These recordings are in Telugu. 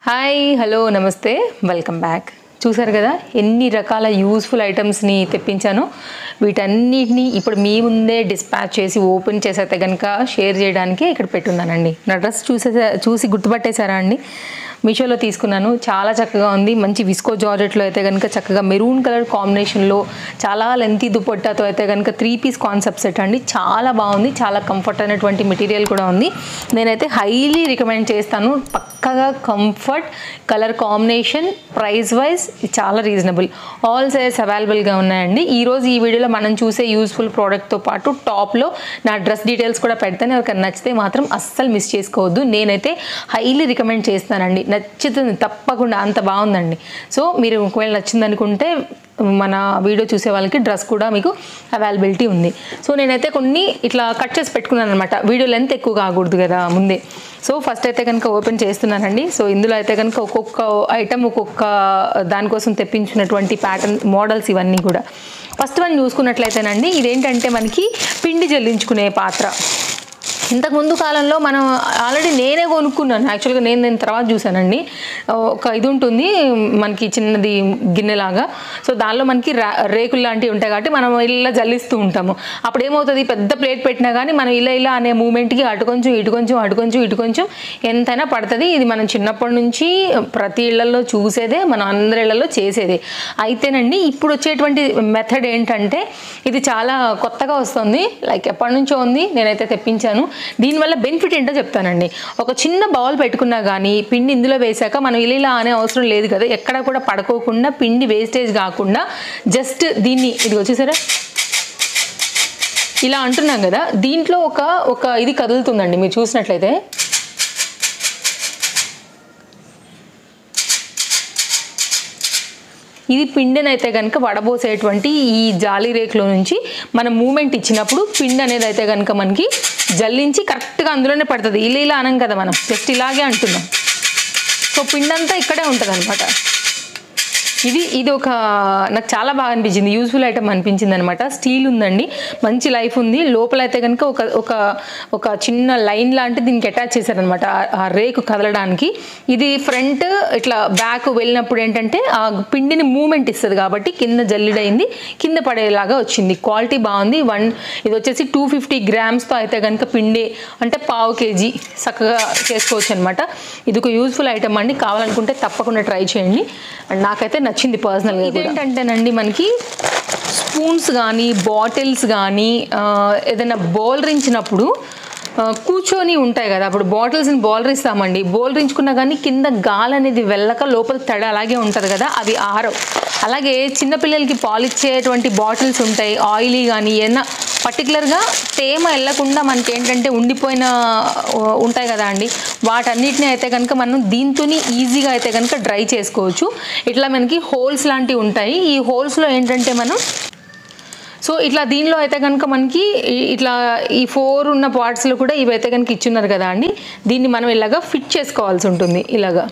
హాయ్ హలో నమస్తే వెల్కమ్ బ్యాక్. చూసారు కదా ఎన్ని రకాల యూస్ఫుల్ ఐటమ్స్ని తెప్పించాను. వీటన్నిటిని ఇప్పుడు మీ ముందే డిస్పాచ్ చేసి ఓపెన్ చేసేస్తే కనుక షేర్ చేయడానికి ఇక్కడ పెట్టున్నానండి. నా డ్రెస్ చూసి గుర్తుపట్టేశారా అండి? మీషోలో తీసుకున్నాను. చాలా చక్కగా ఉంది. మంచి విస్కో జార్జెట్లో అయితే కనుక చక్కగా మెరూన్ కలర్ కాంబినేషన్లో చాలా లెంతీ దుపట్టాతో అయితే కనుక 3 పీస్ కాన్సెప్ట్ సెట్ అండి. చాలా బాగుంది. చాలా కంఫర్ట్ అయినటువంటి మెటీరియల్ కూడా ఉంది. నేనైతే హైలీ రికమెండ్ చేస్తాను. పక్కగా comfort, colour combination, price wise చాలా రీజనబుల్. ఆల్ సైజ్ అవైలబుల్గా ఉన్నాయండి. ఈరోజు ఈ వీడియోలో మనం చూసే యూస్ఫుల్ ప్రోడక్ట్తో పాటు టాప్లో నా డ్రెస్ డీటెయిల్స్ కూడా పెడతాను. ఎవరికైనా నచ్చితే మాత్రం అస్సలు మిస్ చేసుకోవద్దు. నేనైతే హైలీ రికమెండ్ చేస్తానండి. నచ్చుతుంది తప్పకుండా, అంత బాగుందండి. సో మీరు ఒకవేళ నచ్చింది అనుకుంటే మన వీడియో చూసే వాళ్ళకి డ్రెస్ కూడా మీకు అవైలబిలిటీ ఉంది. సో నేనైతే కొన్ని ఇట్లా కట్ చేసి పెట్టుకున్నాను అనమాట. వీడియో లెంత్ ఎక్కువ కాకూడదు కదా ముందే. సో ఫస్ట్ అయితే కనుక ఓపెన్ చేస్తున్నానండి. సో ఇందులో అయితే కనుక ఒక్కొక్క ఐటమ్ ఒక్కొక్క దానికోసం తెప్పించినటువంటి ప్యాటర్న్ మోడల్స్ ఇవన్నీ కూడా. ఫస్ట్ వన్ చూసుకున్నట్లయితేనండి, ఇదేంటంటే మనకి పిండి జల్లించుకునే పాత్ర. ఇంతకుముందు కాలంలో మనం ఆల్రెడీ నేనే కొనుక్కున్నాను. యాక్చువల్గా నేను తర్వాత చూసానండి. ఒక ఇది ఉంటుంది మనకి చిన్నది గిన్నెలాగా. సో దానిలో మనకి రేకులు లాంటివి ఉంటాయి కాబట్టి మనం ఇలా జల్లిస్తూ ఉంటాము. అప్పుడు ఏమవుతుంది, పెద్ద ప్లేట్ పెట్టినా కానీ మనం ఇలా అనే మూమెంట్కి అటు కొంచెం ఇటు కొంచెం ఎంతైనా పడుతుంది. ఇది మనం చిన్నప్పటి నుంచి ప్రతి ఇళ్లలో చూసేదే, మనం అందరి ఇళ్లలో చేసేదే. అయితేనండి ఇప్పుడు వచ్చేటువంటి మెథడ్ ఏంటంటే ఇది చాలా కొత్తగా వస్తుంది. లైక్ ఎప్పటి నుంచో ఉంది, నేనైతే తెప్పించాను. దీనివల్ల బెనిఫిట్ ఏంటో చెప్తానండి. ఒక చిన్న బౌల్ పెట్టుకున్నా కానీ పిండి ఇందులో వేసాక మనం ఇలా అనే అవసరం లేదు కదా. ఎక్కడ కూడా పడుకోకుండా, పిండి వేస్టేజ్ కాకుండా జస్ట్ దీన్ని ఇది వచ్చేసారా ఇలా అంటున్నాం కదా, దీంట్లో ఒక ఇది కదులుతుందండి. మీరు చూసినట్లయితే ఇది పిండిని అయితే కనుక వడబోసేటువంటి ఈ జాలి రేకులో నుంచి మనం మూమెంట్ ఇచ్చినప్పుడు పిండి అనేది అయితే కనుక మనకి జల్లించి కరెక్ట్గా అందులోనే పడుతుంది. ఇలా అనం కదా, మనం జస్ట్ ఇలాగే అంటున్నాం. సో పిండి అంతా ఇక్కడే ఉంటుంది అనమాట. ఇది ఒక నాకు చాలా బాగా అనిపించింది, యూస్ఫుల్ ఐటమ్ అనిపించింది అనమాట. స్టీల్ ఉందండి, మంచి లైఫ్ ఉంది. లోపల అయితే కనుక ఒక చిన్న లైన్ లాంటి దీనికి అటాచ్ చేశారనమాట ఆ రేకు కదలడానికి. ఇది ఫ్రంట్ ఇట్లా బ్యాక్ వెళ్ళినప్పుడు ఏంటంటే ఆ పిండిని మూమెంట్ ఇస్తుంది కాబట్టి కింద జల్లిడైంది, కింద పడేలాగా వచ్చింది. క్వాలిటీ బాగుంది. ఇది వచ్చేసి 250 గ్రామ్స్తో అయితే కనుక పిండి అంటే 1/2 kg చక్కగా చేసుకోవచ్చు అనమాట. ఇది ఒక యూస్ఫుల్ ఐటమ్ అండి. కావాలనుకుంటే తప్పకుండా ట్రై చేయండి. అండ్ నాకైతే నచ్చింది పర్సనల్గా. ఇదేంటంటేనండి మనకి స్పూన్స్ కానీ బాటిల్స్ కానీ ఏదైనా బౌలరించినప్పుడు కూర్చొని ఉంటాయి కదా, అప్పుడు బాటిల్స్ని బౌలరిస్తామండి. బౌలరించుకున్నా కానీ కింద గాలి అనేది వెళ్ళక లోపల తడి అలాగే ఉంటుంది కదా, అవి ఆరవు. అలాగే చిన్నపిల్లలకి పాలిచ్చేటువంటి బాటిల్స్ ఉంటాయి, ఆయిలీ కానీ ఏదైనా పర్టికులర్గా తేమ వెళ్ళకుండా మనకి ఏంటంటే ఉండిపోయిన ఉంటాయి కదా అండి, వాటన్నిటిని అయితే కనుక మనం దీంతో ఈజీగా అయితే కనుక డ్రై చేసుకోవచ్చు. ఇట్లా మనకి హోల్స్ లాంటివి ఉంటాయి. ఈ హోల్స్లో ఏంటంటే మనం సో ఇట్లా దీనిలో అయితే కనుక మనకి ఇట్లా ఈ 4 ఉన్న పార్ట్స్లో కూడా ఇవైతే కనుక ఇచ్చున్నారు కదా అండి, దీన్ని మనం ఇలాగా ఫిట్ చేసుకోవాల్సి ఉంటుంది ఇలాగా.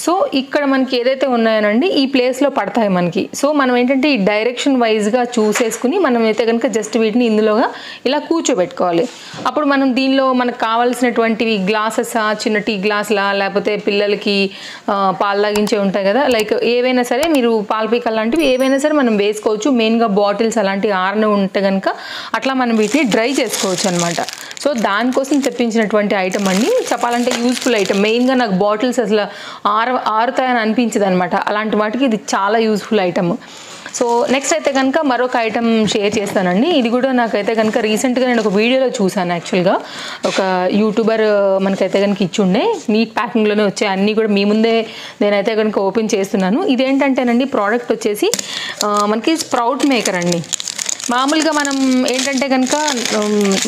సో ఇక్కడ మనకి ఏదైతే ఉన్నాయనండి ఈ ప్లేస్లో పడతాయి మనకి. సో మనం ఏంటంటే ఈ డైరెక్షన్ వైజ్గా చూసేసుకుని మనం అయితే కనుక జస్ట్ వీటిని ఇందులోగా ఇలా కూర్చోబెట్టుకోవాలి. అప్పుడు మనం దీనిలో మనకు కావాల్సినటువంటివి గ్లాసెస్, చిన్న టీ గ్లాసులా, లేకపోతే పిల్లలకి పాలు తాగించే ఉంటాయి కదా, లైక్ ఏవైనా సరే మీరు పాల పీకల్ లాంటివి ఏవైనా సరే మనం వేసుకోవచ్చు. మెయిన్గా బాటిల్స్ అలాంటివి ఆరనే ఉంటే కనుక అట్లా మనం వీటిని డ్రై చేసుకోవచ్చు అనమాట. సో దానికోసం తెప్పించినటువంటి ఐటమ్ అండి. చెప్పాలంటే యూస్ఫుల్ ఐటమ్. మెయిన్గా నాకు బాటిల్స్ అసలు ఆరుతాయని అనిపించదు అనమాట. అలాంటి వాటికి ఇది చాలా యూస్ఫుల్ ఐటమ్. సో నెక్స్ట్ అయితే కనుక మరొక ఐటమ్ షేర్ చేస్తానండి. ఇది కూడా నాకైతే కనుక రీసెంట్గా నేను ఒక వీడియోలో చూసాను. యాక్చువల్గా ఒక యూట్యూబర్ మనకైతే కనుక ఇచ్చుండే నీట్ ప్యాకింగ్లోనే వచ్చాయి అన్నీ కూడా. మీ ముందే నేనైతే కనుక ఓపెన్ చేస్తున్నాను. ఇదేంటంటేనండి ప్రోడక్ట్ వచ్చేసి మనకి స్ప్రౌట్ మేకర్ అండి. మామూలుగా మనం ఏంటంటే కనుక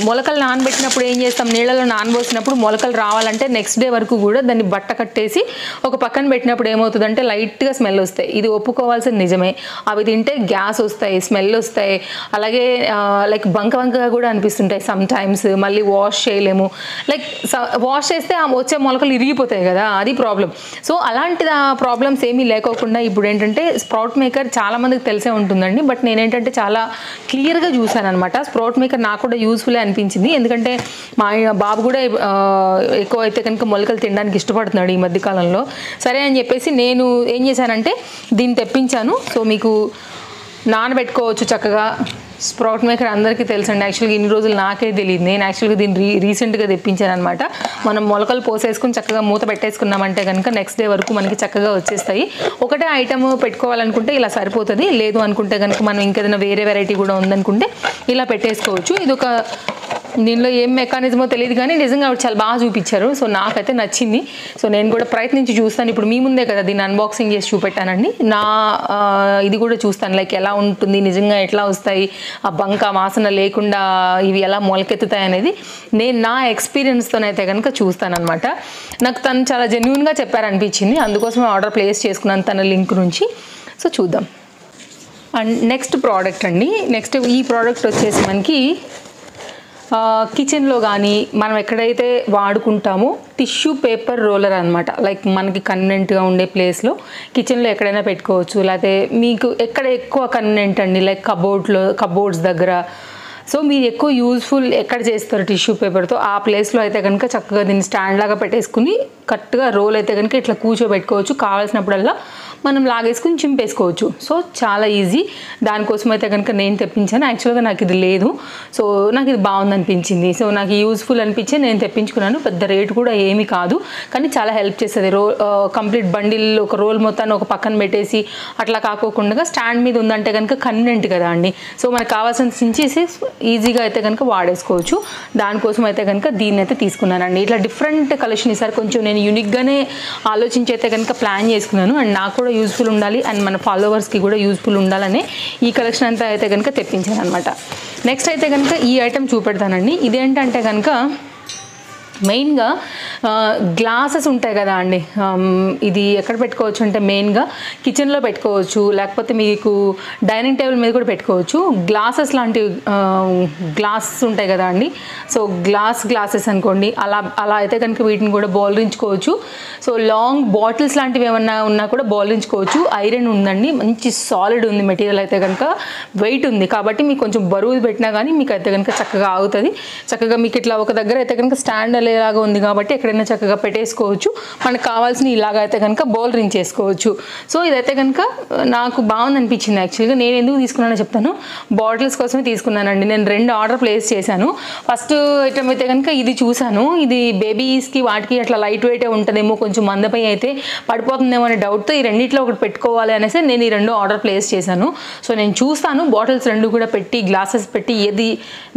మొలకలు నానబెట్టినప్పుడు ఏం చేస్తాం, నీళ్ళలో నానబోసినప్పుడు మొలకలు రావాలంటే నెక్స్ట్ డే వరకు కూడా దాన్ని బట్ట కట్టేసి ఒక పక్కన పెట్టినప్పుడు ఏమవుతుందంటే లైట్గా స్మెల్ వస్తాయి. ఇది ఒప్పుకోవాల్సిన నిజమే. అవి తింటే గ్యాస్ వస్తాయి, స్మెల్ వస్తాయి, అలాగే లైక్ బంకగా కూడా అనిపిస్తుంటాయి సమ్ టైమ్స్. మళ్ళీ వాష్ చేయలేము, లైక్ వాష్ చేస్తే వచ్చే మొలకలు ఇరిగిపోతాయి కదా, అది ప్రాబ్లం. సో అలాంటి ప్రాబ్లమ్స్ ఏమీ లేకోకుండా ఇప్పుడు ఏంటంటే స్ప్రౌట్ మేకర్ చాలామందికి తెలిసే ఉంటుందండి. బట్ నేనేంటంటే చాలా క్లియర్గా చూసాను అనమాట. స్ప్రౌట్ మేకర్ నాకు కూడా యూస్ఫుల్ అనిపించింది, ఎందుకంటే మా బాబు కూడా ఎక్కువ అయితే కనుక మొలకలు తినడానికి ఇష్టపడుతున్నాడు ఈ మధ్యకాలంలో. సరే అని చెప్పేసి నేను ఏం చేశానంటే దీన్ని తెప్పించాను. సో మీకు నానబెట్టుకోవచ్చు చక్కగా. స్ప్రౌట్ మేకర్ అందరికీ తెలుసండి, యాక్చువల్గా ఇన్ని రోజులు నాకే తెలియదు. నేను యాక్చువల్గా దీన్ని రీసెంట్గా తెప్పించాను అనమాట. మనం మొలకలు పోసేసుకుని చక్కగా మూత పెట్టేసుకున్నామంటే కనుక నెక్స్ట్ డే వరకు మనకి చక్కగా వచ్చేస్తాయి. ఒకటే ఐటమ్ పెట్టుకోవాలనుకుంటే ఇలా సరిపోతుంది, లేదు అనుకుంటే కనుక మనం ఇంకేదైనా వేరే వెరైటీ కూడా ఉందనుకుంటే ఇలా పెట్టేసుకోవచ్చు. ఇది ఒక దీనిలో ఏం మెకానిజమో తెలియదు కానీ నిజంగా చాలా బాగా చూపించారు. సో నాకైతే నచ్చింది. సో నేను కూడా ప్రయత్నించి చూస్తాను. ఇప్పుడు మీ ముందే కదా దీన్ని అన్బాక్సింగ్ చేసి చూపెట్టానండి. నా ఇది కూడా చూస్తాను, లైక్ ఎలా ఉంటుంది, నిజంగా ఎట్లా వస్తాయి, ఆ బంక వాసన లేకుండా ఇవి ఎలా మొలకెత్తుతాయి అనేది నేను నా ఎక్స్పీరియన్స్తోనైతే కనుక చూస్తాను అనమాట. నాకు తను చాలా జెన్యూన్గా చెప్పారనిపించింది, అందుకోసమే ఆర్డర్ ప్లేస్ చేసుకున్నాను తన లింక్ నుంచి. సో చూద్దాం. అండ్ నెక్స్ట్ ప్రోడక్ట్ అండి. నెక్స్ట్ ఈ ప్రోడక్ట్ వచ్చేసి మనకి కిచెన్లో కానీ మనం ఎక్కడైతే వాడుకుంటామో టిష్యూ పేపర్ రోలర్ అనమాట. లైక్ మనకి కన్వీనెంట్గా ఉండే ప్లేస్లో కిచెన్లో ఎక్కడైనా పెట్టుకోవచ్చు, లేకపోతే మీకు ఎక్కడ ఎక్కువ కన్వీనెంట్ అండి, లైక్ కబోర్డ్స్ దగ్గర. సో మీరు ఎక్కువ యూజ్ఫుల్ ఎక్కడ చేస్తారు టిష్యూ పేపర్తో, ఆ ప్లేస్లో అయితే కనుక చక్కగా దీన్ని స్టాండ్ లాగా పెట్టేసుకుని కరెక్ట్గా రోల్ అయితే కనుక ఇట్లా కూర్చోబెట్టుకోవచ్చు. కావాల్సినప్పుడల్లా మనం లాగేసుకుని చింపేసుకోవచ్చు. సో చాలా ఈజీ. దానికోసం అయితే కనుక నేను తెప్పించాను. యాక్చువల్గా నాకు ఇది లేదు, సో నాకు ఇది బాగుంది అనిపించింది. సో నాకు యూజ్ఫుల్ అనిపించి నేను తెప్పించుకున్నాను. పెద్ద రేట్ కూడా ఏమీ కాదు, కానీ చాలా హెల్ప్ చేస్తుంది. కంప్లీట్ బండిల్ ఒక రోల్ మొత్తాన్ని ఒక పక్కన పెట్టేసి అట్లా కాకోకుండా స్టాండ్ మీద ఉందంటే కనుక కన్వీనెంట్ కదా అండి. సో మనకు కావాల్సిన చించేసి ఈజీగా అయితే కనుక వాడేసుకోవచ్చు. దానికోసం అయితే కనుక దీన్ని అయితే తీసుకున్నానండి. ఇట్లా డిఫరెంట్ కలెక్షన్ ఈసారి కొంచెం నేను యూనిక్గానే ఆలోచించి అయితే కనుక ప్లాన్ చేసుకున్నాను. అండ్ నాకు కూడా యూజ్ఫుల్ ఉండాలి అండ్ మన ఫాలోవర్స్కి కూడా యూజ్ఫుల్ ఉండాలని ఈ కలెక్షన్ అంతా అయితే కనుక తెప్పించాను అనమాట. నెక్స్ట్ అయితే కనుక ఈ ఐటెం చూపెడతానండి. ఇదేంటంటే కనుక మెయిన్గా గ్లాసెస్ ఉంటాయి కదా అండి. ఇది ఎక్కడ పెట్టుకోవచ్చు అంటే మెయిన్గా కిచెన్లో పెట్టుకోవచ్చు, లేకపోతే మీకు డైనింగ్ టేబుల్ మీద కూడా పెట్టుకోవచ్చు. గ్లాసెస్ లాంటి గ్లాసెస్ ఉంటాయి కదా అండి. సో గ్లాసెస్ అనుకోండి, అలా అయితే కనుక వీటిని కూడా బౌలరించుకోవచ్చు. సో లాంగ్ బాటిల్స్ లాంటివి ఏమన్నా ఉన్నా కూడా బౌలరించుకోవచ్చు. ఐరన్ ఉందండి, మంచి సాలిడ్ ఉంది మెటీరియల్ అయితే కనుక, వెయిట్ ఉంది కాబట్టి మీకు కొంచెం బరువు పెట్టినా కానీ మీకు అయితే కనుక చక్కగా ఆగుతుంది. చక్కగా మీకు ఇట్లా ఒక దగ్గర అయితే కనుక స్టాండ్ లాగా ఉంది కాబట్టి ఎక్కడైనా చక్కగా పెట్టేసుకోవచ్చు. మనకు కావాల్సిన ఇలాగ అయితే కనుక బౌలరింగ్ చేసుకోవచ్చు. సో ఇదైతే కనుక నాకు బాగుంది అనిపించింది. యాక్చువల్గా నేను ఎందుకు తీసుకున్నానో చెప్తాను. బాటిల్స్ కోసమే తీసుకున్నానండి. నేను 2 ఆర్డర్ ప్లేస్ చేశాను. ఫస్ట్ ఐటమ్ అయితే కనుక ఇది చూశాను. ఇది బేబీస్కి వాటికి అట్లా లైట్ వెయిటే ఉంటుందేమో, కొంచెం మందపై అయితే పడిపోతుందేమో అనే డౌట్తో ఈ రెండిట్లో ఒకటి పెట్టుకోవాలి అనేసి నేను ఈ 2 ఆర్డర్ ప్లేస్ చేశాను. సో నేను చూస్తాను బాటిల్స్ 2 కూడా పెట్టి గ్లాసెస్ పెట్టి ఏది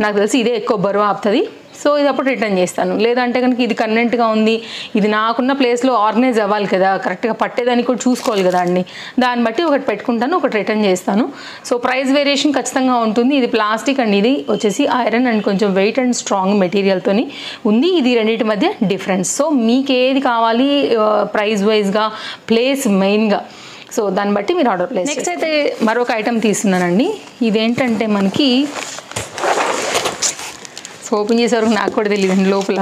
నాకు తెలిసి ఇదే ఎక్కువ బరువు ఆపుతుంది. సో ఇది అప్పుడు రిటర్న్ చేస్తాను. లేదంటే కనుక ఇది కన్వెంట్గా ఉంది, ఇది నాకున్న ప్లేస్లో ఆర్గనైజ్ అవ్వాలి కదా, కరెక్ట్గా పట్టేదానికి కూడా చూసుకోవాలి కదా అండి. దాన్ని బట్టి ఒకటి పెట్టుకుంటాను, ఒకటి రిటర్న్ చేస్తాను. సో ప్రైస్ వేరియేషన్ ఖచ్చితంగా ఉంటుంది. ఇది ప్లాస్టిక్ అండ్ ఇది వచ్చేసి ఐరన్ అండ్ కొంచెం వెయిట్ అండ్ స్ట్రాంగ్ మెటీరియల్తో ఉంది. ఇది రెండింటి మధ్య డిఫరెన్స్. సో మీకు ఏది కావాలి ప్రైస్ వైజ్గా, ప్లేస్ మెయిన్గా, సో దాన్ని బట్టి మీరు ఆర్డర్ ప్లేస్. నెక్స్ట్ అయితే మరొక ఐటమ్ తీస్తున్నానండి. ఇదేంటంటే మనకి సో ఓపెన్ చేసే వరకు నాకు కూడా తెలియదండి. లోపల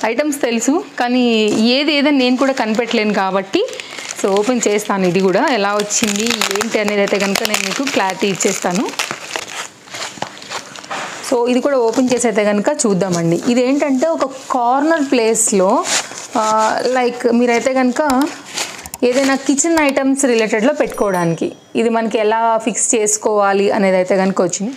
ఐటమ్స్ తెలుసు కానీ ఏదని నేను కూడా కనిపెట్టలేను కాబట్టి సో ఓపెన్ చేస్తాను. ఇది కూడా ఎలా వచ్చింది ఏంటి అనేది అయితే కనుక నేను మీకు క్లారిటీ ఇచ్చేస్తాను. సో ఇది కూడా ఓపెన్ చేసి అయితే కనుక చూద్దామండి. ఇదేంటంటే ఒక కార్నర్ ప్లేస్లో లైక్ మీరైతే కనుక ఏదైనా కిచెన్ ఐటమ్స్ రిలేటెడ్లో పెట్టుకోవడానికి ఇది మనకి ఎలా ఫిక్స్ చేసుకోవాలి అనేది అయితే కనుక వచ్చింది.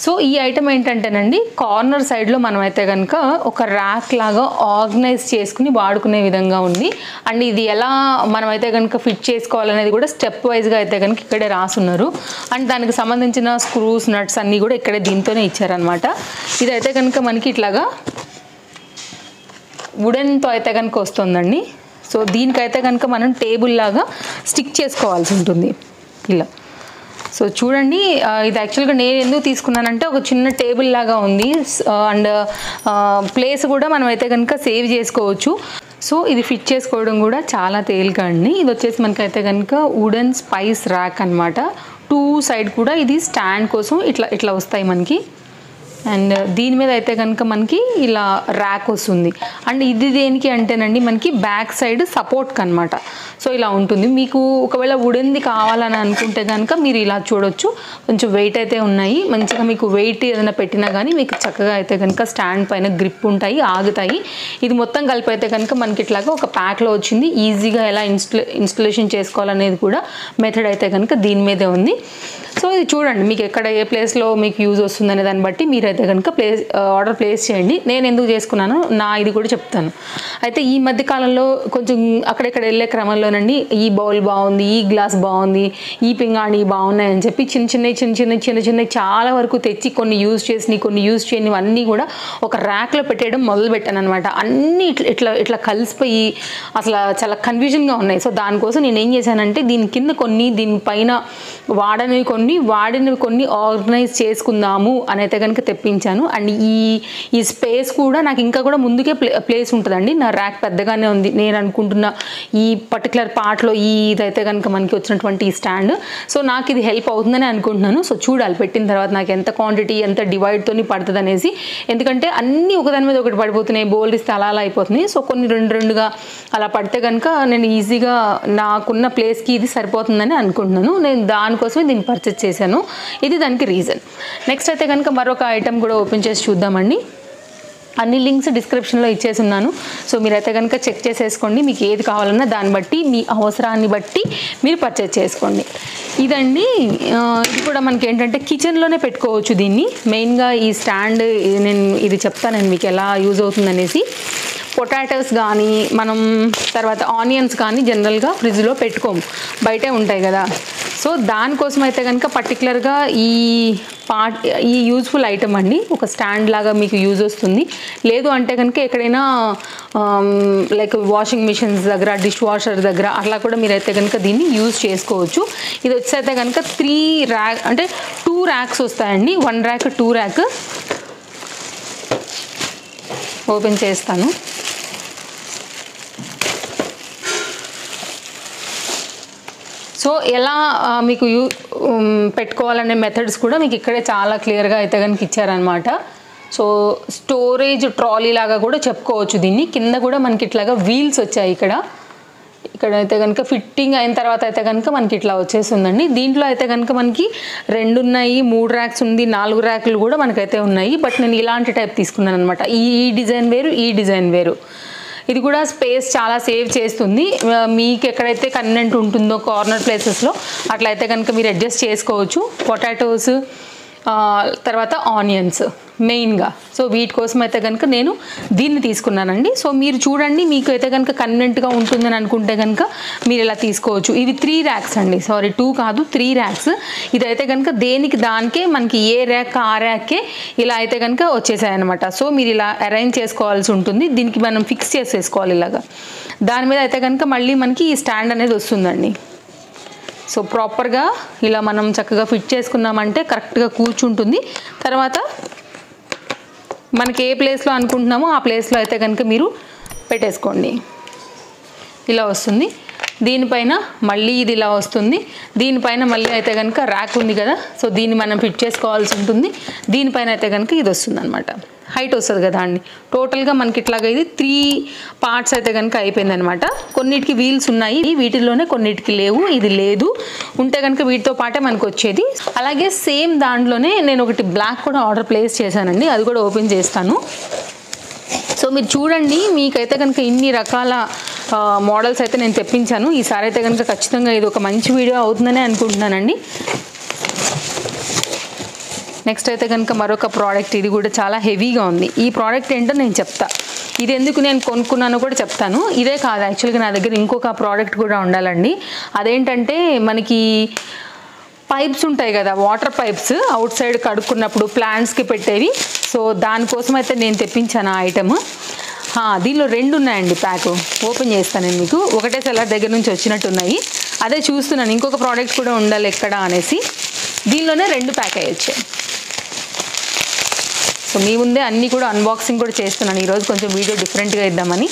సో ఈ ఐటమ్ ఏంటంటేనండి, కార్నర్ సైడ్లో మనమైతే కనుక ఒక ర్యాక్ లాగా ఆర్గనైజ్ చేసుకుని వాడుకునే విధంగా ఉంది. అండ్ ఇది ఎలా మనమైతే కనుక ఫిట్ చేసుకోవాలనేది కూడా స్టెప్ వైజ్గా అయితే కనుక ఇక్కడే రాసున్నారు. అండ్ దానికి సంబంధించిన స్క్రూస్, నట్స్ అన్నీ కూడా ఇక్కడే దీంతోనే ఇచ్చారనమాట. ఇదైతే కనుక మనకి ఇట్లాగా వుడెన్తో అయితే కనుక వస్తుందండి. సో దీనికైతే కనుక మనం టేబుల్ లాగా స్టిక్ చేసుకోవాల్సి ఉంటుంది ఇలా. సో చూడండి, ఇది యాక్చువల్గా నేను ఎందుకు తీసుకున్నానంటే ఒక చిన్న టేబుల్ లాగా ఉంది అండ్ ప్లేస్ కూడా మనం అయితే కనుక సేవ్ చేసుకోవచ్చు. సో ఇది ఫిట్ చేసుకోవడం కూడా చాలా తేలిక అండి. ఇది వచ్చేసి మనకైతే కనుక వుడెన్ స్పైస్ ర్యాక్ అనమాట. 2 సైడ్ కూడా ఇది స్టాండ్ కోసం ఇట్లా వస్తాయి మనకి. అండ్ దీని మీద అయితే కనుక మనకి ఇలా ర్యాక్ వస్తుంది. అండ్ ఇది దేనికి అంటేనండి మనకి బ్యాక్ సైడ్ సపోర్ట్కి అనమాట. సో ఇలా ఉంటుంది. మీకు ఒకవేళ వుడెన్ది కావాలని అనుకుంటే కనుక మీరు ఇలా చూడొచ్చు. కొంచెం వెయిట్ అయితే ఉన్నాయి. మంచిగా మీకు వెయిట్ ఏదైనా పెట్టినా కానీ మీకు చక్కగా అయితే కనుక స్టాండ్ పైన గ్రిప్ ఉంటాయి, ఆగుతాయి. ఇది మొత్తం కలిపి అయితే కనుక మనకి ఇట్లాగా ఒక ప్యాక్లో వచ్చింది. ఈజీగా ఎలా ఇన్స్టలేషన్ చేసుకోవాలనేది కూడా మెథడ్ అయితే కనుక దీని మీదే ఉంది. సో ఇది చూడండి, మీకు ఎక్కడ ఏ ప్లేస్లో మీకు యూజ్ వస్తుందనే దాన్ని బట్టి మీరైతే కనుక ఆర్డర్ ప్లేస్ చేయండి. నేను ఎందుకు చేసుకున్నాను నా ఇది కూడా చెప్తాను. అయితే ఈ మధ్య కాలంలో కొంచెం అక్కడెక్కడ వెళ్ళే క్రమంలోనండి ఈ బౌల్ బాగుంది, ఈ గ్లాస్ బాగుంది, ఈ పింగాణి బాగున్నాయి అని చెప్పి చిన్న చాలా వరకు తెచ్చి కొన్ని యూజ్ చేసి కొన్ని యూజ్ చేయనివి అన్నీ కూడా ఒక ర్యాక్లో పెట్టేయడం మొదలుపెట్టాను అనమాట. అన్నీ ఇట్లా కలిసిపోయి అసలు చాలా కన్ఫ్యూజన్గా ఉన్నాయి. సో దానికోసం నేను ఏం చేశానంటే దీని కింద కొన్ని, దీనిపైన వాడినవి కొన్ని ఆర్గనైజ్ చేసుకుందాము అని అయితే కనుక తెప్పించాను. అండ్ ఈ స్పేస్ కూడా నాకు ఇంకా కూడా ముందుకే ప్లేస్ ఉంటుందండి. నా ర్యాక్ పెద్దగానే ఉంది. నేను అనుకుంటున్న ఈ పర్టికులర్ పార్ట్లో ఇదైతే కనుక మనకి వచ్చినటువంటి ఈ స్టాండ్. సో నాకు ఇది హెల్ప్ అవుతుందని అనుకుంటున్నాను. సో చూడాలి పెట్టిన తర్వాత నాకు ఎంత క్వాంటిటీ, ఎంత డివైడ్తోని పడుతుంది అనేసి. ఎందుకంటే అన్నీ ఒకదాని మీద ఒకటి పడిపోతున్నాయి, బోల్డ్ ఇస్తే అలా అయిపోతున్నాయి. సో కొన్ని రెండుగా అలా పడితే కనుక నేను ఈజీగా నాకున్న ప్లేస్కి ఇది సరిపోతుందని అనుకుంటున్నాను. నేను దానికోసమే దీన్ని పర్చేస్ చేశాను. ఇది దానికి రీజన్. నెక్స్ట్ అయితే కనుక మరొక ఐటెం కూడా ఓపెన్ చేసి చూద్దామండి. అన్ని లింక్స్ డిస్క్రిప్షన్లో ఇచ్చేసి ఉన్నాను. సో మీరైతే కనుక చెక్ చేసేసుకోండి. మీకు ఏది కావాలన్నా దాన్ని బట్టి మీ అవసరాన్ని బట్టి మీరు పర్చేజ్ చేసుకోండి. ఇదండి, ఇది కూడా మనకి ఏంటంటే కిచెన్లోనే పెట్టుకోవచ్చు దీన్ని. మెయిన్గా ఈ స్టాండ్ నేను ఇది చెప్తాను మీకు ఎలా యూజ్ అవుతుందనేసి. పొటాటోస్ కానీ మనం తర్వాత ఆనియన్స్ కానీ జనరల్గా ఫ్రిడ్జ్లో పెట్టుకోము, బయటే ఉంటాయి కదా. సో దానికోసం అయితే కనుక పర్టికులర్గా ఈ యూజ్ఫుల్ ఐటమ్ అండి. ఒక స్టాండ్ లాగా మీకు యూజ్ వస్తుంది. లేదు అంటే కనుక ఎక్కడైనా లైక్ వాషింగ్ మిషన్స్ దగ్గర, డిష్ వాషర్ దగ్గర అట్లా కూడా మీరైతే కనుక దీన్ని యూజ్ చేసుకోవచ్చు. ఇది వచ్చేస్తే కనుక 2 ర్యాక్స్ వస్తాయండి. 1 ర్యాక్ 2 ర్యాక్. ఓపెన్ చేస్తాను. సో ఎలా మీకు పెట్టుకోవాలనే మెథడ్స్ కూడా మీకు ఇక్కడే చాలా క్లియర్గా అయితే కనుక ఇచ్చారనమాట. సో స్టోరేజ్ ట్రాలీ లాగా కూడా చెప్పుకోవచ్చు దీన్ని. కింద కూడా మనకి ఇట్లాగా వీల్స్ వచ్చాయి. ఇక్కడైతే కనుక ఫిట్టింగ్ అయిన తర్వాత అయితే కనుక మనకి ఇట్లా వచ్చేస్తుందండి. దీంట్లో అయితే కనుక మనకి 2 ఉన్నాయి, 3 ర్యాక్స్ ఉంది, 4 ర్యాక్లు కూడా మనకైతే ఉన్నాయి. బట్ నేను ఇలాంటి టైప్ తీసుకున్నాను అనమాట. ఈ డిజైన్ వేరు, ఈ డిజైన్ వేరు. ఇది కూడా స్పేస్ చాలా సేవ్ చేస్తుంది. మీకు ఎక్కడైతే కన్వీనియంట్ ఉంటుందో కార్నర్ ప్లేసెస్లో అట్లయితే కనుక మీరు అడ్జస్ట్ చేసుకోవచ్చు. పొటాటోస్ తర్వాత ఆనియన్స్ మెయిన్గా. సో వీటి కోసం అయితే కనుక నేను దీన్ని తీసుకున్నానండి. సో మీరు చూడండి, మీకు అయితే కనుక కన్వీనియంట్గా ఉంటుందని అనుకుంటే కనుక మీరు ఇలా తీసుకోవచ్చు. ఇవి 3 ర్యాక్స్ అండి, సారీ 2 కాదు 3 ర్యాక్స్. ఇదైతే కనుక దేనికి దానికే మనకి ఏ ర్యాక్ ఆ ర్యాక్కే ఇలా అయితే కనుక వచ్చేసాయి అనమాట. సో మీరు ఇలా అరేంజ్ చేసుకోవాల్సి ఉంటుంది. దీనికి మనం ఫిక్స్ చేసేసుకోవాలి ఇలాగా. దాని మీద అయితే కనుక మళ్ళీ మనకి ఈ స్టాండ్ అనేది వస్తుందండి. సో ప్రాపర్గా ఇలా మనం చక్కగా ఫిట్ చేసుకున్నామంటే కరెక్ట్గా కూర్చుంటుంది. తర్వాత మనకి ఏ ప్లేస్లో అనుకుంటున్నామో ఆ ప్లేస్లో అయితే కనుక మీరు పెట్టేసుకోండి. ఇలా వస్తుంది. దీనిపైన మళ్ళీ ఇది ఇలా వస్తుంది. దీనిపైన మళ్ళీ అయితే కనుక ర్యాక్ ఉంది కదా, సో దీన్ని మనం ఫిట్ చేసుకోవాల్సి ఉంటుంది. దీనిపైన అయితే కనుక ఇది వస్తుంది అనమాట. హైట్ వస్తుంది కదా అండి. టోటల్గా మనకి ఇట్లాగా ఇది 3 పార్ట్స్ అయితే కనుక అయిపోయింది అనమాట. కొన్నిటికి వీల్స్ ఉన్నాయి, వీటిల్లోనే కొన్నిటికి లేవు. ఇది లేదు, ఉంటే కనుక వీటితో పాటే మనకు వచ్చేది. అలాగే సేమ్ దాంట్లోనే నేను ఒకటి బ్లాక్ కూడా ఆర్డర్ ప్లేస్ చేశానండి. అది కూడా ఓపెన్ చేస్తాను. సో మీరు చూడండి, మీకైతే కనుక ఇన్ని రకాల మోడల్స్ అయితే నేను తెప్పించాను. ఈసారి అయితే కనుక ఖచ్చితంగా ఇది ఒక మంచి వీడియో అవుతుందని అనుకుంటున్నానండి. నెక్స్ట్ అయితే కనుక మరొక ప్రోడక్ట్. ఇది కూడా చాలా హెవీగా ఉంది. ఈ ప్రోడక్ట్ ఏంటో నేను చెప్తా. ఇది ఎందుకు నేను కొనుక్కున్నానో కూడా చెప్తాను. ఇదే కాదు, యాక్చువల్గా నా దగ్గర ఇంకొక ప్రోడక్ట్ కూడా ఉండాలండి. అదేంటంటే మనకి పైప్స్ ఉంటాయి కదా, వాటర్ పైప్స్ అవుట్ సైడ్ కడుక్కున్నప్పుడు ప్లాంట్స్కి పెట్టేవి. సో దానికోసం అయితే నేను తెప్పించాను ఆ ఐటమ్. దీనిలో 2 ఉన్నాయండి ప్యాక్. ఓపెన్ చేస్తాను నేను మీకు. ఒకటే సెల్లర్ దగ్గర నుంచి వచ్చినట్టు ఉన్నాయి. అదే చూస్తున్నాను ఇంకొక ప్రోడక్ట్ కూడా ఉండాలి ఎక్కడ అనేసి. దీనిలోనే 2 ప్యాక్ అయ్యొచ్చాయి. సో మీ ముందే అన్నీ కూడా అన్బాక్సింగ్ కూడా చేస్తున్నాను ఈరోజు, కొంచెం వీడియో డిఫరెంట్గా ఇద్దామని.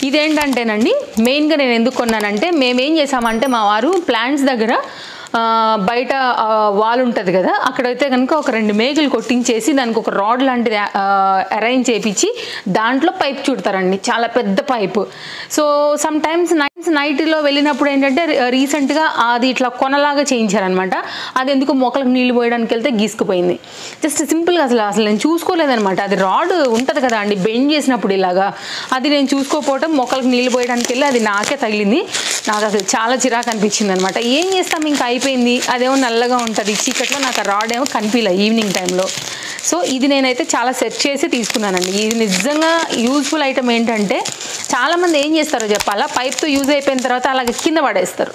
ఇదేంటంటేనండి, మెయిన్గా నేను ఎందుకు కొన్నానంటే, మేమేం చేసామంటే మా వారు ప్లాంట్స్ దగ్గర బయట వాల్ ఉంటుంది కదా, అక్కడైతే కనుక ఒక 2 మేకులు కొట్టించేసి దానికి ఒక రాడ్ లాంటిది అరేంజ్ చేయించి దాంట్లో పైప్ చుడతారండి, చాలా పెద్ద పైపు. సో సమ్ టైమ్స్ నైట్లో వెళ్ళినప్పుడు ఏంటంటే రీసెంట్గా అది ఇట్లా కొనలాగా చేయించారనమాట. అది ఎందుకు మొక్కలకు నీళ్లు పోయడానికి వెళ్తే గీసుకుపోయింది. జస్ట్ సింపుల్గా అసలు నేను చూసుకోలేదనమాట. అది రాడ్ ఉంటుంది కదా అండి బెండ్ చేసినప్పుడు ఇలాగా, అది నేను చూసుకోకపోవటం మొక్కలకు నీళ్లు పోయడానికి వెళ్ళి అది నాకే తగిలింది. నాకు అసలు చాలా చిరాకు అనిపించింది అనమాట. ఏం చేస్తాం, ఇంకా అయిపోయింది. అదేమో నల్లగా ఉంటుంది చీకట్లో, నాకు ఆ రాడ్ ఏమో కనిపించలే ఈవినింగ్ టైంలో. సో ఇది నేనైతే చాలా సెర్చ్ చేసి తీసుకున్నానండి. ఇది నిజంగా యూజ్ఫుల్ ఐటమ్. ఏంటంటే చాలామంది ఏం చేస్తారో చెప్పాలా, పైప్తో యూజ్ అయిపోయిన తర్వాత అలాగే కింద పడేస్తారు,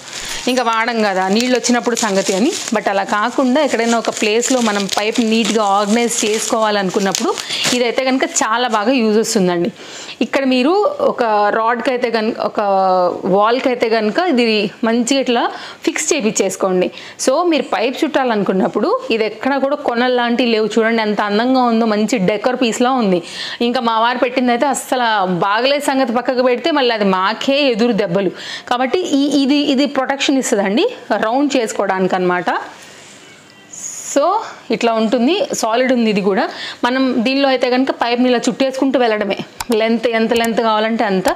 ఇంకా వాడం కదా నీళ్ళు వచ్చినప్పుడు సంగతి అని. బట్ అలా కాకుండా ఎక్కడైనా ఒక ప్లేస్లో మనం పైప్ నీట్గా ఆర్గనైజ్ చేసుకోవాలనుకున్నప్పుడు ఇదైతే కనుక చాలా బాగా యూజ్ వస్తుందండి. ఇక్కడ మీరు ఒక రాడ్కి అయితే కనుక, ఒక వాల్కి అయితే కనుక ఇది మంచిగా ఇట్లా ఫిక్స్ చేయించేసుకోండి. సో మీరు పైప్ చుట్టాలనుకున్నప్పుడు ఇది ఎక్కడ కూడా కొనల్లాంటివి లేవు. చూడండి ఎంత అందంగా ఉందో, మంచి డెకర్ పీస్లా ఉంది. ఇంకా మా వారు పెట్టింది అయితే అస్సలు బాగలేదు సంగతి పక్కకు పెడితే మళ్ళీ అది మాకే ఎదురు దెబ్బలు. కాబట్టి ఇది ప్రొటెక్షన్ ఇస్తుందండి రౌండ్ చేసుకోవడానికి అనమాట. సో ఇట్లా ఉంటుంది, సాలిడ్ ఉంది ఇది కూడా. మనం దీనిలో అయితే కనుక పైప్ని ఇలా చుట్టేసుకుంటూ వెళ్ళడమే, ఎంత లెంత్ కావాలంటే అంత.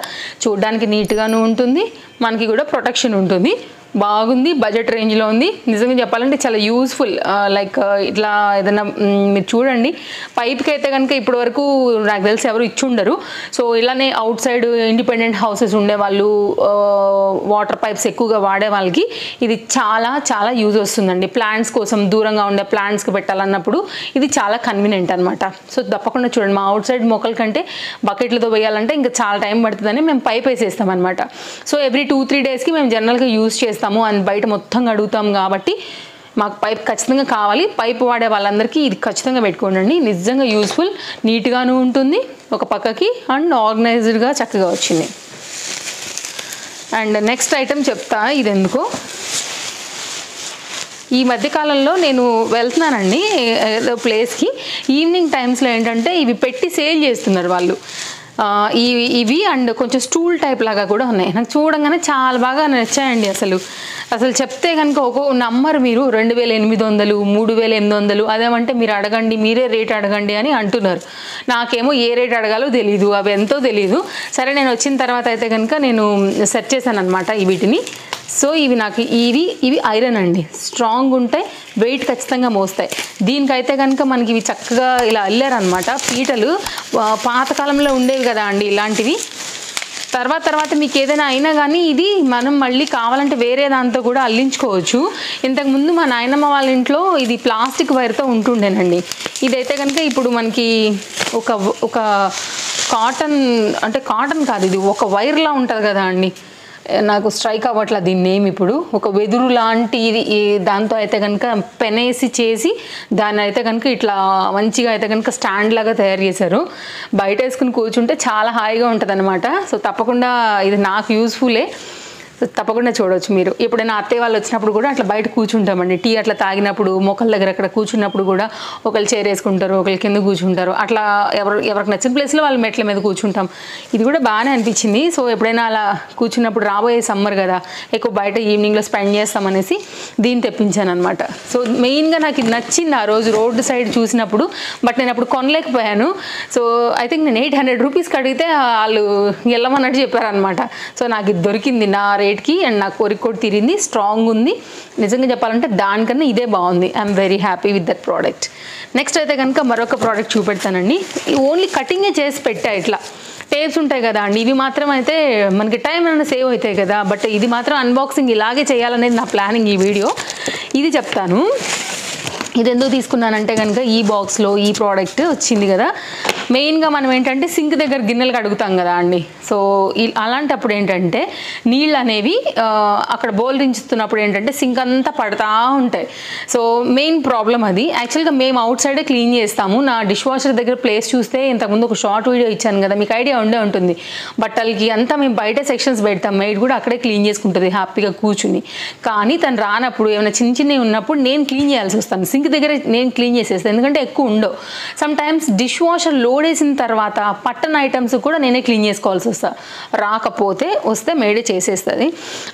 చూడడానికి నీట్గాను ఉంటుంది, మనకి కూడా ప్రొటెక్షన్ ఉంటుంది. బాగుంది, బడ్జెట్ రేంజ్లో ఉంది. నిజంగా చెప్పాలంటే చాలా యూస్ఫుల్. లైక్ ఇట్లా ఏదైనా మీరు చూడండి, పైప్కి అయితే కనుక ఇప్పటి వరకు నాకు తెలిసి ఎవరు ఇచ్చుండరు. సో ఇలానే అవుట్ సైడ్ ఇండిపెండెంట్ హౌసెస్ ఉండేవాళ్ళు, వాటర్ పైప్స్ ఎక్కువగా వాడే వాళ్ళకి ఇది చాలా చాలా యూజ్ వస్తుందండి. ప్లాంట్స్ కోసం, దూరంగా ఉండే ప్లాంట్స్కి పెట్టాలన్నప్పుడు ఇది చాలా కన్వీనియంట్ అనమాట. సో తప్పకుండా చూడండి, మా అవుట్ సైడ్ మొక్కల కంటే బకెట్లతో వేయాలంటే ఇంకా చాలా టైం పడుతుందని మేము పైప్ వేసేస్తాం అనమాట. సో ఎవ్రీ 2-3 డేస్కి మేము జనరల్గా యూజ్ చేస్తాము అండ్ బయట మొత్తం అడుగుతాం కాబట్టి మాకు పైప్ ఖచ్చితంగా కావాలి. పైప్ వాడే వాళ్ళందరికీ ఇది ఖచ్చితంగా పెట్టుకోండి. నిజంగా యూస్ఫుల్, నీట్గాను ఉంటుంది ఒక పక్కకి అండ్ ఆర్గనైజ్డ్గా చక్కగా వచ్చింది. అండ్ నెక్స్ట్ ఐటమ్ చెప్తా, ఇది ఎందుకో. ఈ మధ్యకాలంలో నేను వెళ్తున్నానండి ఏదో ప్లేస్కి, ఈవినింగ్ టైమ్స్లో ఏంటంటే ఇవి పెట్టి సేల్ చేస్తున్నారు వాళ్ళు. ఇవి అండ్ కొంచెం స్టూల్ టైప్ లాగా కూడా ఉన్నాయి. నాకు చూడంగానే చాలా బాగా నచ్చాయండి. అసలు చెప్తే కనుక నమ్మరు మీరు. 2800, 3800, అదేమంటే మీరు అడగండి, మీరే రేట్ అడగండి అని అంటున్నారు. నాకేమో ఏ రేట్ అడగాలో తెలీదు, అవి ఎంతో తెలీదు. సరే నేను వచ్చిన తర్వాత అయితే కనుక నేను సెర్చ్ చేశాను అనమాట వీటిని. సో ఇవి ఐరన్ అండి, స్ట్రాంగ్ ఉంటాయి, వెయిట్ ఖచ్చితంగా మోస్తాయి. దీనికైతే కనుక మనకి ఇవి చక్కగా ఇలా అల్లారనమాట. పీటలు పాతకాలంలో ఉండేవి కదా అండి ఇలాంటివి. తర్వాత మీకు ఏదైనా అయినా కానీ ఇది మనం మళ్ళీ కావాలంటే వేరే దాంతో కూడా అల్లించుకోవచ్చు. ఇంతకుముందు మా నాయనమ్మ వాళ్ళ ఇంట్లో ఇది ప్లాస్టిక్ వైర్తో ఉంటుండేనండి. ఇదైతే కనుక ఇప్పుడు మనకి ఒక కాటన్, అంటే కాటన్ కాదు, ఇది ఒక వైర్లా ఉంటుంది కదా అండి, నాకు స్ట్రైక్ అవ్వట్లా దీన్ని నేమ్. ఇప్పుడు ఒక వెదురు లాంటి దాంతో అయితే కనుక పెనేసి చేసి దాన్ని అయితే కనుక ఇట్లా మంచిగా అయితే కనుక స్టాండ్ లాగా తయారు చేశారు. బయట వేసుకుని కూర్చుంటే చాలా హాయిగా ఉంటుంది అనమాట. సో తప్పకుండా ఇది నాకు యూస్ఫుల్లే, తప్పకుండా చూడవచ్చు మీరు. ఎప్పుడైనా అత్తయ్య వాళ్ళు వచ్చినప్పుడు కూడా అట్లా బయట కూర్చుంటామండి. టీ అట్లా తాగినప్పుడు మొక్కల దగ్గర అక్కడ కూర్చున్నప్పుడు కూడా ఒకళ్ళు చైర్ వేసుకుంటారు, ఒకళ్ళు కింద కూర్చుంటారు. అట్లా ఎవరికి నచ్చిన ప్లేస్లో వాళ్ళు మెట్ల మీద కూర్చుంటాం. ఇది కూడా బాగానే అనిపించింది. సో ఎప్పుడైనా అలా కూర్చున్నప్పుడు, రాబోయే సమ్మర్ కదా ఎక్కువ బయట ఈవినింగ్లో స్పెండ్ చేస్తామనేసి దీన్ని తెప్పించాను అనమాట. సో మెయిన్గా నాకు ఇది నచ్చింది ఆ రోజు రోడ్డు సైడ్ చూసినప్పుడు. బట్ నేను అప్పుడు కొనలేకపోయాను. సో ఐ థింక్ నేను 800 రూపీస్కి అడిగితే వాళ్ళు వెళ్ళమన్నట్టు చెప్పారనమాట. సో నాకు ఇది దొరికింది నా రేట్కి అండ్ నాకు కోరిక కూడా తీరింది. స్ట్రాంగ్ ఉంది. నిజంగా చెప్పాలంటే దానికన్నా ఇదే బాగుంది. I'm very happy with that product. Next అయితే కనుక మరొక ప్రోడక్ట్ చూపెడతానండి. ఓన్లీ కటింగే చేసి పెట్టా. ఇట్లా టేప్స్ ఉంటాయి కదా అండి, ఇవి మాత్రం అయితే మనకి టైం అనేది సేవ్ అవుతాయి కదా. బట్ ఇది మాత్రం అన్బాక్సింగ్ ఇలాగే చేయాలనేది నా ప్లానింగ్. ఈ వీడియో ఇది చెప్తాను. ఇది ఎందుకు తీసుకున్నానంటే కనుక ఈ బాక్స్లో ఈ ప్రోడక్ట్ వచ్చింది కదా. మెయిన్గా మనం ఏంటంటే సింక్ దగ్గర గిన్నెలు కడుగుతాం కదా అండి. సో అలాంటప్పుడు ఏంటంటే నీళ్ళు అనేవి అక్కడ బౌల్ రించుతున్నప్పుడు ఏంటంటే సింక్ అంతా పడతా ఉంటాయి. సో మెయిన్ ప్రాబ్లం అది. యాక్చువల్గా మేము అవుట్ సైడే క్లీన్ చేస్తాము. నా డిష్ వాషర్ దగ్గర ప్లేస్ చూస్తే ఇంతకుముందు ఒక షార్ట్ వీడియో ఇచ్చాను కదా, మీకు ఐడియా ఉండే ఉంటుంది. బట్టలకి అంతా మేము బయట సెక్షన్స్ పెడతాం, మెయిడ్ కూడా అక్కడే క్లీన్ చేసుకుంటుంది హ్యాపీగా కూర్చుని. కానీ తను రానప్పుడు ఏమైనా చిన్నవి ఉన్నప్పుడు నేను క్లీన్ చేయాల్సి వస్తాను. సింక్ దగ్గర నేను క్లీన్ చేసేస్తాను, ఎందుకంటే ఎక్కువ ఉండవు. Some times dish washer load వేసిన తర్వాత పట్టణ ఐటమ్స్ కూడా నేనే క్లీన్ చేసుకోవాల్సి రాకపోతే వస్తే మేడే చేసేస్తుంది.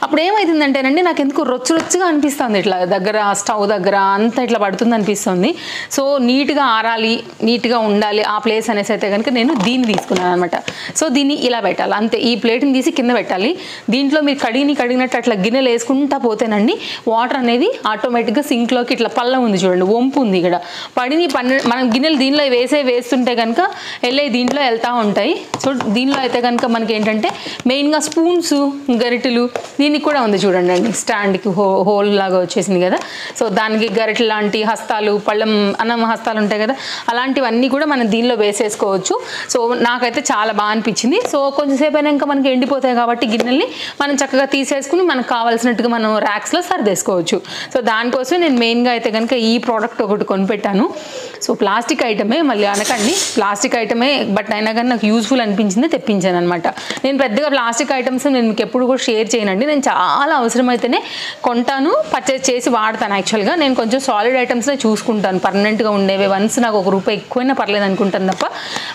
అప్పుడు ఏమవుతుందంటేనండి నాకు ఎందుకు రొచ్చుగా అనిపిస్తుంది, ఇట్లా దగ్గర స్టవ్ దగ్గర అంతా ఇట్లా పడుతుంది అనిపిస్తుంది. సో నీట్గా ఆరాలి, నీట్గా ఉండాలి ఆ ప్లేస్ అనేసి అయితే కనుక నేను దీన్ని తీసుకున్నాను అనమాట. సో దీన్ని ఇలా పెట్టాలి అంతే. ఈ ప్లేట్ని తీసి కింద పెట్టాలి. దీంట్లో మీరు కడిగినట్టు అట్లా గిన్నెలు వేసుకుంటా పోతేనండి వాటర్ అనేది ఆటోమేటిక్గా సింక్లోకి ఇట్లా పల్లం ఉంది చూడండి, వంపు ఉంది ఇక్కడ పడిని మనం గిన్నెలు దీనిలో వేస్తుంటే కనుక దీంట్లో వెళ్తూ ఉంటాయి. సో దీనిలో అయితే కనుక మనకి ఏంటంటే మెయిన్గా స్పూన్స్, గరిటెలు దీనికి కూడా ఉంది చూడండి అండి, స్టాండ్కి హోల్ లాగా వచ్చేసింది కదా. సో దానికి గరిటె లాంటి హస్తాలు, పళ్ళం అన్నం హస్తాలు ఉంటాయి కదా, అలాంటివన్నీ కూడా మనం దీనిలో వేసేసుకోవచ్చు. సో నాకైతే చాలా బాగా అనిపించింది. సో కొంచెంసేపు అయినాక మనకి ఎండిపోతాయి కాబట్టి గిన్నెల్ని మనం చక్కగా తీసేసుకుని మనకు కావాల్సినట్టుగా మనం ర్యాక్స్లో సర్దేసుకోవచ్చు. సో దానికోసం నేను మెయిన్గా అయితే కనుక ఈ ప్రోడక్ట్ ఒకటి కొనిపెట్టాను. సో ప్లాస్టిక్ ఐటమే, మళ్ళీ అనకండి ప్లాస్టిక్ ఐటమే, బట్ అయినా కానీ నాకు యూస్ఫుల్ అనిపించింది తెప్పించాను అనమాట. నేను పెద్దగా ప్లాస్టిక్ ఐటమ్స్ నేను మీకు ఎప్పుడు కూడా షేర్ చేయనండి, నేను చాలా అవసరమైతేనే కొంటాను, పర్చేస్ చేసి వాడతాను. యాక్చువల్గా నేను కొంచెం సాలిడ్ ఐటమ్స్నే చూసుకుంటాను, పర్మనెంట్గా ఉండేవి. వన్స్ నాకు ₹1 ఎక్కువైనా పర్లేదు అనుకుంటాను తప్ప.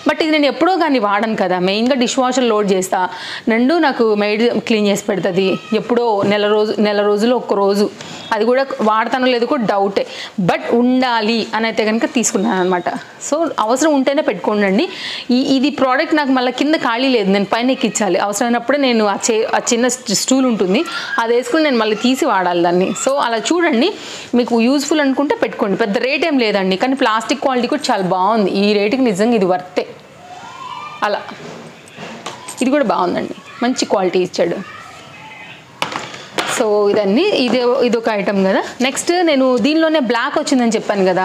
బట్ ఇది నేను ఎప్పుడో కానీ వాడను కదా, మెయిన్గా డిష్ వాషర్ లోడ్ చేస్తా, నాకు మెయిడ్ క్లీన్ చేసి పెడుతుంది. ఎప్పుడో నెల రోజులు ఒక్క రోజు, అది కూడా వాడతానో లేదు కూడా డౌటే. బట్ ఉండాలి అని అయితే కనుక తీసుకున్నాను అనమాట. సో అవసరం ఉంటేనే పెట్టుకోండి. ఇది ప్రోడక్ట్ నాకు మళ్ళీ కింద ఖాళీ లేదు, నేను పైన ఎక్కించాలి. అవసరమైనప్పుడే నేను ఆ చిన్న స్టూల్ ఉంటుంది అది వేసుకుని నేను మళ్ళీ తీసి వాడాలి దాన్ని. సో అలా చూడండి, మీకు యూజ్ఫుల్ అనుకుంటే పెట్టుకోండి. పెద్ద రేట్ ఏం లేదండి, కానీ ప్లాస్టిక్ క్వాలిటీ కూడా చాలా బాగుంది. ఈ రేటుకి నిజంగా ఇది వర్తే. అలా ఇది కూడా బాగుందండి, మంచి క్వాలిటీ ఇచ్చాడు. సో ఇదొక ఐటమ్ కదా. నెక్స్ట్ నేను దీనిలోనే బ్లాక్ వచ్చిందని చెప్పాను కదా,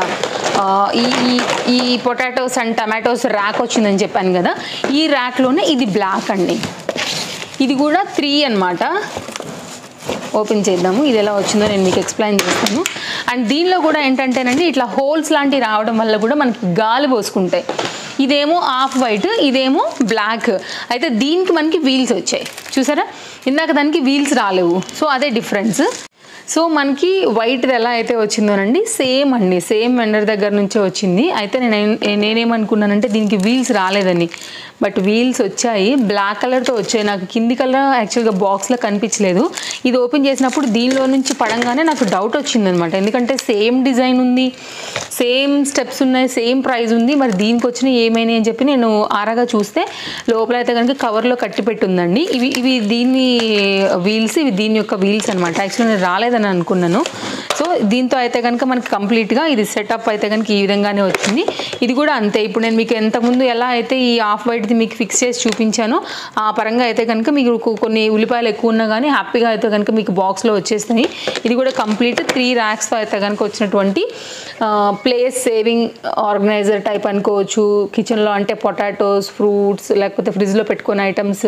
ఈ పొటాటోస్ అండ్ టమాటోస్ ర్యాక్ వచ్చిందని చెప్పాను కదా, ఈ ర్యాక్లోనే ఇది బ్లాక్ అండి. ఇది కూడా 3 అన్నమాట. ఓపెన్ చేద్దాము, ఇది ఎలా వచ్చిందో నేను మీకు ఎక్స్ప్లెయిన్ చేస్తాను. అండ్ దీనిలో కూడా ఏంటంటేనండి ఇట్లా హోల్స్ లాంటివి రావడం వల్ల కూడా మనకి గాలి పోసుకుంటాయి. ఇదేమో ఆఫ్ వైట్, ఇదేమో బ్లాక్. అయితే దీనికి మనకి వీల్స్ వచ్చాయి చూసారా, ఇందాక దానికి వీల్స్ రాలేవు. సో అదే డిఫరెన్స్. సో మనకి వైట్ ఎలా అయితే వచ్చిందోనండి సేమ్ అండి, సేమ్ వెండర్ దగ్గర నుంచే వచ్చింది. అయితే నేనేమనుకున్నానంటే దీనికి వీల్స్ రాలేదని, బట్ వీల్స్ వచ్చాయి, బ్లాక్ కలర్తో వచ్చాయి. నాకు కింది కలర్ యాక్చువల్గా బాక్స్లో కనిపించలేదు. ఇది ఓపెన్ చేసినప్పుడు దీనిలో నుంచి పడంగానే నాకు డౌట్ వచ్చిందనమాట, ఎందుకంటే సేమ్ డిజైన్ ఉంది, సేమ్ స్టెప్స్ ఉన్నాయి, సేమ్ ప్రైస్ ఉంది, మరి దీనికి వచ్చినాయి ఏమైనాయి అని చెప్పి నేను ఆరాగా చూస్తే లోపల అయితే కనుక కవర్లో కట్టి పెట్టుందండి. ఇవి దీని వీల్స్, ఇవి దీని యొక్క వీల్స్ అనమాట. యాక్చువల్లీ నేను రాలేదని అనుకున్నాను. సో దీంతో అయితే కనుక మనకి కంప్లీట్గా ఇది సెటప్ అయితే కనుక ఈ విధంగానే వచ్చింది. ఇది కూడా అంతే. ఇప్పుడు నేను మీకు ఎంతకుముందు ఎలా అయితే ఈ ఆఫ్ వైట్ది మీకు ఫిక్స్ చేసి చూపించానో ఆ పరంగా అయితే కనుక మీకు కొన్ని ఉల్లిపాయలు ఎక్కువ ఉన్నా కానీ హ్యాపీగా అయితే కనుక మీకు బాక్స్లో వచ్చేస్తాయి. ఇది కూడా కంప్లీట్ 3 ర్యాక్స్తో అయితే కనుక వచ్చినటువంటి ప్లేస్ సేవింగ్ ఆర్గనైజర్ టైప్ అనుకోవచ్చు. కిచెన్లో అంటే పొటాటోస్, ఫ్రూట్స్, లేకపోతే ఫ్రిడ్జ్లో పెట్టుకునే ఐటమ్స్,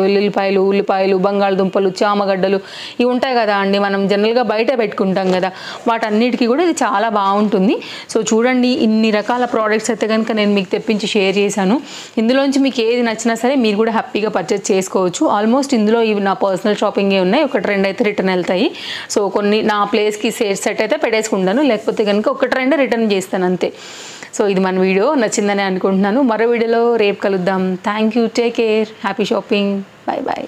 ఉల్లిపాయలు, బంగాళదుంపలు, చామగడ్డలు ఇవి ఉంటాయి కదా అండి, మనం జనరల్గా బయట పెట్టుకుంటాం కదా, వాటన్నిటికీ కూడా ఇది చాలా బాగుంటుంది. సో చూడండి, ఇన్ని రకాల ప్రోడక్ట్స్ అయితే కనుక నేను మీకు తెప్పించి షేర్ చేశాను. ఇందులోంచి మీకు ఏది నచ్చినా సరే మీరు కూడా హ్యాపీగా పర్చేస్ చేసుకోవచ్చు. ఆల్మోస్ట్ ఇందులో ఇవి నా పర్సనల్ షాపింగే ఉన్నాయి, 1-2 అయితే రిటర్న్ వెళ్తాయి. సో కొన్ని నా ప్లేస్కి సెట్ అయితే పెట్టేసుకుంటాను, లేకపోతే కనుక 1-2 రిటర్న్ చేస్తాను అంతే. సో ఇది మన వీడియో నచ్చిందని అనుకుంటున్నాను. మరో వీడియోలో రేపు కలుద్దాం. Thank you, take care, happy shopping, bye bye.